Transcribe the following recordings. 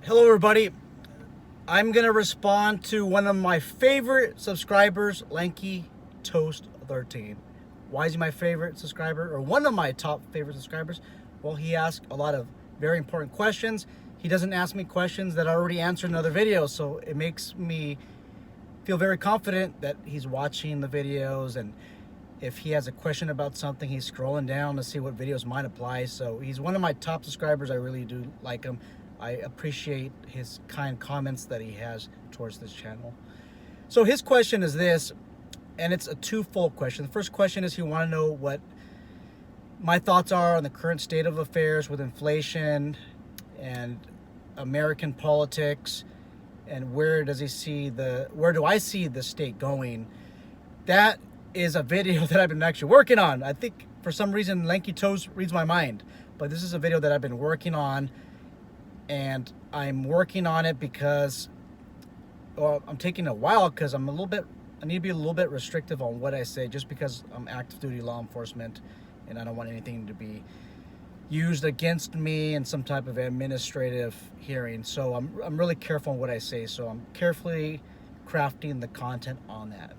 Hello everybody. I'm going to respond to one of my favorite subscribers, Lanky Toast 13. Why is he my favorite subscriber, or one of my top favorite subscribers? Well, he asks a lot of very important questions. He doesn't ask me questions that I already answered in other videos, so it makes me feel very confident that he's watching the videos, and if he has a question about something, he's scrolling down to see what videos might apply. So he's one of my top subscribers. I really do like him. I appreciate his kind comments that he has towards this channel. So his question is this, and it's a twofold question. The first question is he want to know what my thoughts are on the current state of affairs with inflation and American politics, and where do I see the state going. That is a video that I've been actually working on. I think for some reason Lanky Toast reads my mind, but this is a video that I've been working on, and I'm working on it because I'm taking a while because I need to be a little bit restrictive on what I say, just because I'm active duty law enforcement and I don't want anything to be used against me in some type of administrative hearing. So I'm really careful on what I say. So I'm carefully crafting the content on that.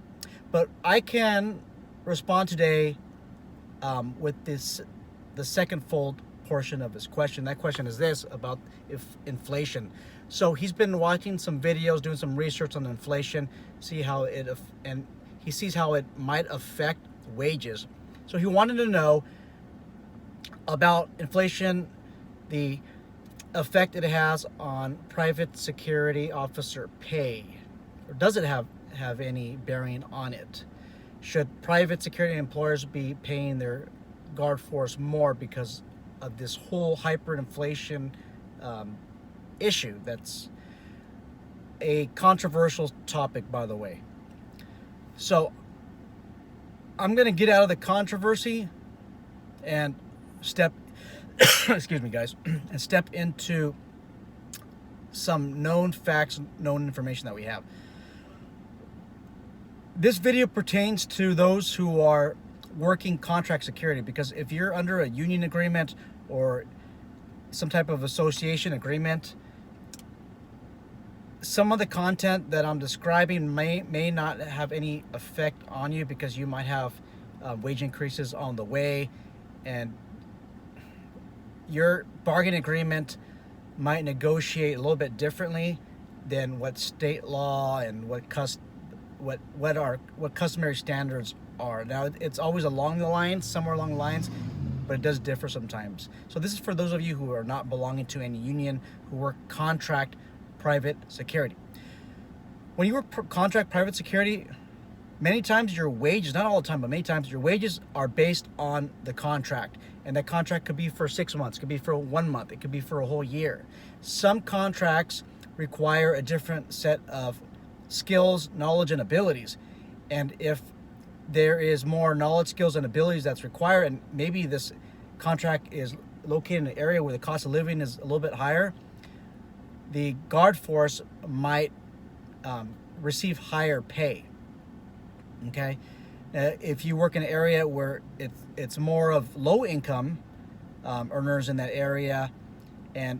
But I can respond today with the second fold portion of his question. That question is this, about inflation. So he's been watching some videos, doing some research on inflation, and he sees how it might affect wages. So he wanted to know about inflation, the effect it has on private security officer pay, or does it have any bearing on it? Should private security employers be paying their guard force more because of this whole hyperinflation issue? That's a controversial topic, by the way. So I'm going to get out of the controversy and step excuse me guys, and step into some known facts, known information that we have. This video pertains to those who are working contract security, because if you're under a union agreement or some type of association agreement, some of the content that I'm describing may not have any effect on you, because you might have wage increases on the way, and your bargain agreement might negotiate a little bit differently than what state law and what customary standards are. Now, it's always along the lines, somewhere along the lines, but it does differ sometimes. So this is for those of you who are not belonging to any union, who work contract private security. When you work contract private security, many times your wages, not all the time, but many times your wages are based on the contract. And that contract could be for 6 months, could be for 1 month, it could be for a whole year. Some contracts require a different set of skills, knowledge, and abilities. And if there is more knowledge, skills, and abilities that's required, and maybe this contract is located in an area where the cost of living is a little bit higher, the guard force might receive higher pay. Okay, if you work in an area where it's more of low income earners in that area, and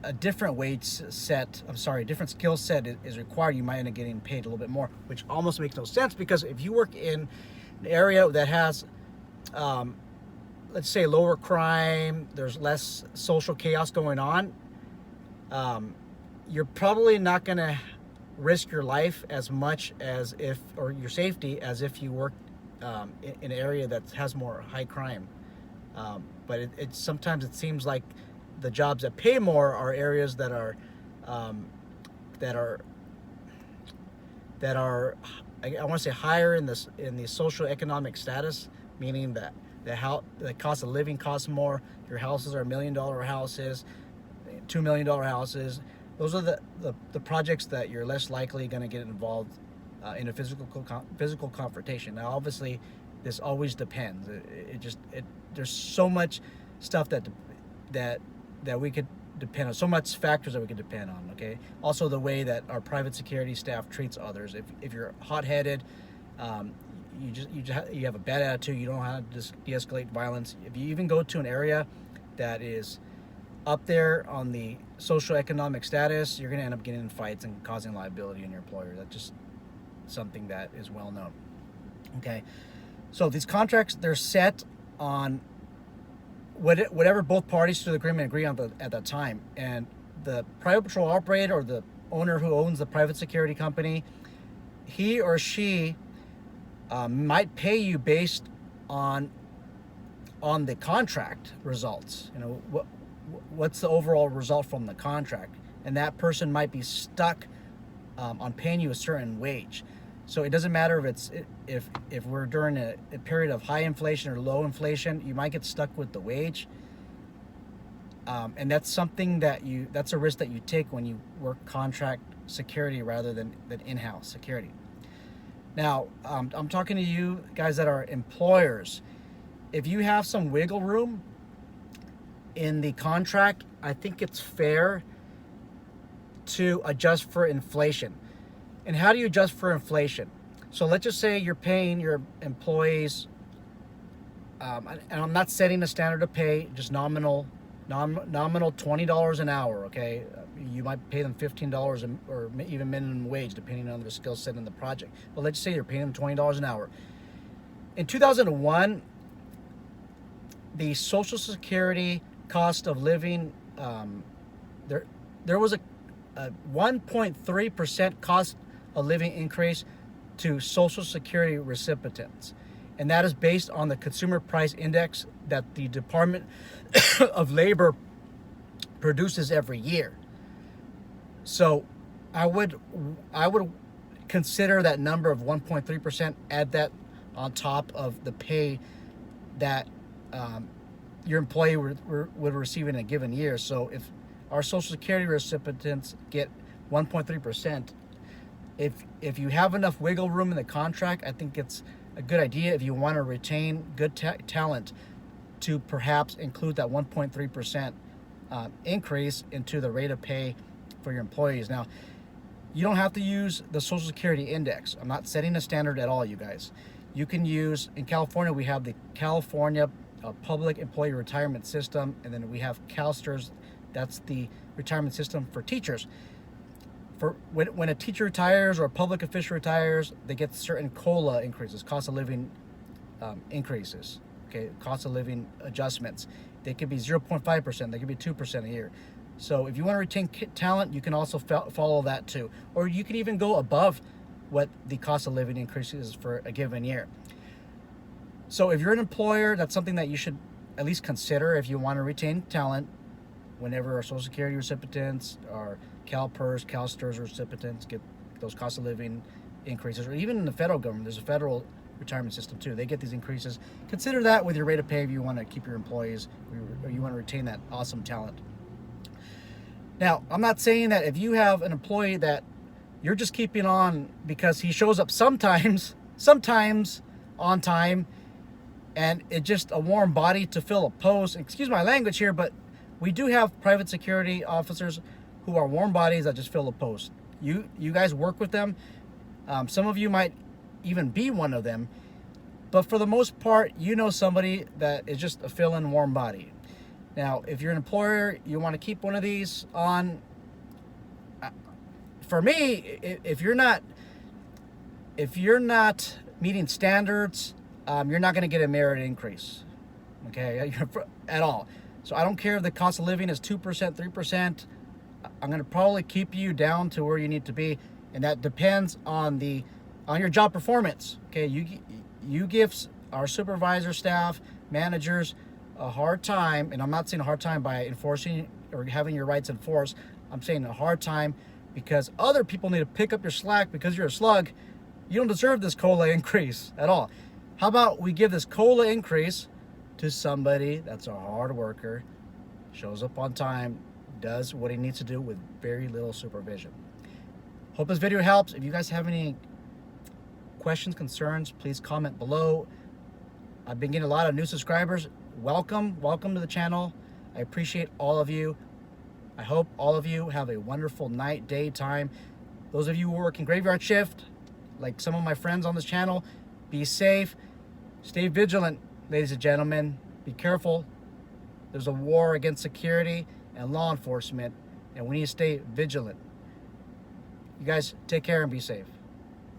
a different wage set, a different skill set is required, you might end up getting paid a little bit more, which almost makes no sense, because if you work in an area that has, let's say, lower crime, there's less social chaos going on, you're probably not going to risk your life as much or your safety, as if you work in an area that has more high crime. But sometimes it seems like the jobs that pay more are areas that are I want to say higher in the social economic status, meaning that the cost of living costs more. Your houses are $1 million houses, $2 million houses. Those are the projects that you're less likely going to get involved in a physical confrontation. Now, obviously, this always depends. There's so much stuff that we could depend on, so much factors that we could depend on. Okay. Also, the way that our private security staff treats others. If you're hot-headed, you have a bad attitude, you don't know how to de-escalate violence. If you even go to an area that is up there on the socioeconomic status, you're going to end up getting in fights and causing liability in your employer. That's just something that is well known. Okay, so these contracts, they're set on whatever both parties to the agreement agree on at that time. And the private patrol operator or the owner who owns the private security company, he or she might pay you based on the contract results. You know, what's the overall result from the contract, and that person might be stuck on paying you a certain wage. So it doesn't matter if we're during a period of high inflation or low inflation, you might get stuck with the wage. And that's something that's a risk that you take when you work contract security rather than in-house security. Now, I'm talking to you guys that are employers. If you have some wiggle room in the contract, I think it's fair to adjust for inflation. And how do you adjust for inflation? So let's just say you're paying your employees, and I'm not setting a standard of pay, just nominal $20 an hour, okay? You might pay them $15 or even minimum wage, depending on their skill set in the project. But let's just say you're paying them $20 an hour. In 2001, the Social Security cost of living, there was a 1.3% cost of living increase to Social Security recipients. And that is based on the Consumer Price Index that the Department of Labor produces every year. So I would consider that number of 1.3%, add that on top of the pay that your employee would receive in a given year. So if our Social Security recipients get 1.3%, if you have enough wiggle room in the contract, I think it's a good idea, if you want to retain good talent, to perhaps include that 1.3% increase into the rate of pay for your employees. Now, you don't have to use the Social Security index. I'm not setting a standard at all, you guys. You can use, in California, we have the California Public Employee Retirement System, and then we have CalSTRS, that's the retirement system for teachers. For when a teacher retires or a public official retires, they get certain COLA increases, cost of living increases, okay, cost of living adjustments. They could be 0.5%, they could be 2% a year. So if you want to retain talent, you can also follow that too. Or you can even go above what the cost of living increase is for a given year. So if you're an employer, that's something that you should at least consider if you want to retain talent. Whenever our Social Security recipients, our CalPERS, CalSTRS recipients get those cost of living increases, or even in the federal government, there's a federal retirement system too. They get these increases. Consider that with your rate of pay if you want to keep your employees or you want to retain that awesome talent. Now, I'm not saying that if you have an employee that you're just keeping on because he shows up sometimes on time, and it's just a warm body to fill a post. Excuse my language here, but we do have private security officers who are warm bodies that just fill a post. You guys work with them. Some of you might even be one of them. But for the most part, you know somebody that is just a fill-in warm body. Now, if you're an employer, you want to keep one of these on. For me, if you're not meeting standards, you're not going to get a merit increase, okay, at all. So I don't care if the cost of living is 2%, 3%. I'm going to probably keep you down to where you need to be, and that depends on your job performance. Okay, you give our supervisor, staff, managers a hard time, and I'm not saying a hard time by enforcing or having your rights enforced. I'm saying a hard time because other people need to pick up your slack because you're a slug. You don't deserve this COLA increase at all. How about we give this COLA increase to somebody that's a hard worker, shows up on time, does what he needs to do with very little supervision. Hope this video helps. If you guys have any questions, concerns, please comment below. I've been getting a lot of new subscribers. Welcome to the channel. I appreciate all of you. I hope all of you have a wonderful night, day, time. Those of you who are working graveyard shift, like some of my friends on this channel, be safe, stay vigilant, ladies and gentlemen. Be careful. There's a war against security, and law enforcement, and we need to stay vigilant. You guys take care and be safe.